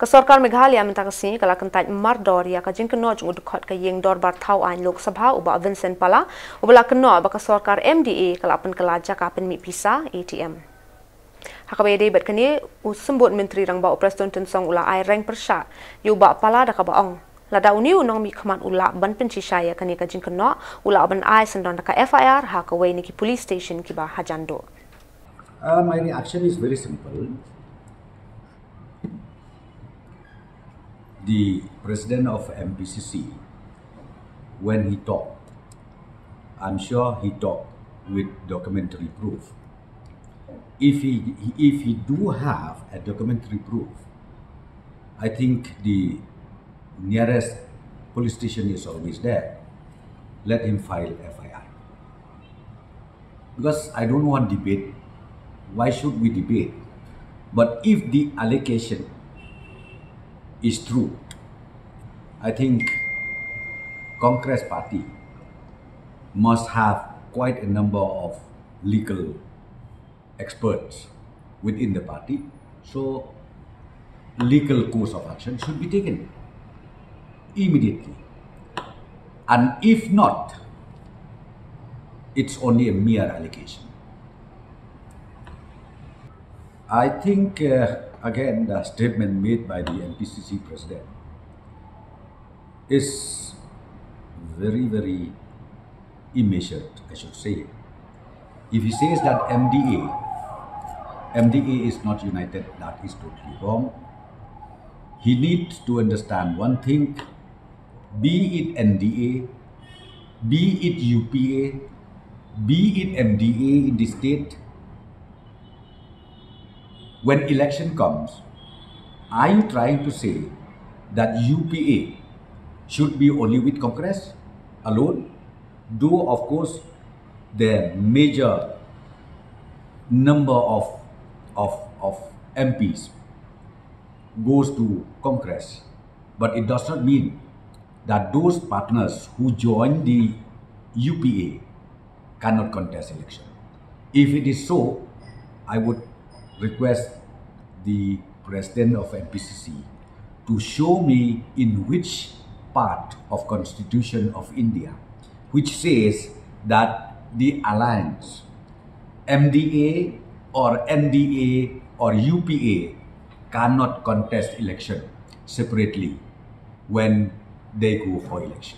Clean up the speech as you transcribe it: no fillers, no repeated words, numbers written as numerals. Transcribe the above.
Kesorkar Meghalaya minta kesini kalau kentai mardor ya kajing kena jung udukot ke yeng dor bar tau ain Lok Sabha ubah Vincent Pala ubah kena baka kesorkar MDA kalau pen kelaja kapen mi pisa ATM. Hakabai day bet kini usembut menteri rang bau Preston Tensong ula ai reng persat yu ba Pala dak baong. Lada uni unang mi khaman ula ban pencisaya kani kajing kena ula ban ai sendon dak FIR hakawai niki police station kiba hajando. My reaction is very simple. The president of MPCC, when he talked, I'm sure he talked with documentary proof. If he do have a documentary proof, I think the nearest police station is always there. Let him file FIR. Because I don't want debate. Why should we debate? But if the allegation is true, I think Congress party must have quite a number of legal experts within the party. So legal course of action should be taken immediately. And if not, it's only a mere allegation. I think, again, the statement made by the MPCC president is very, very immeasured, I should say. If he says that MDA is not united, that is totally wrong. He needs to understand one thing, be it NDA, be it UPA, be it MDA in the state, when election comes, are you trying to say that UPA should be only with Congress alone? Though, of course, the major number of MPs goes to Congress, but it does not mean that those partners who join the UPA cannot contest election. If it is so, I would request the president of MPCC to show me in which part of Constitution of India which says that the alliance MDA or NDA or UPA cannot contest election separately when they go for election.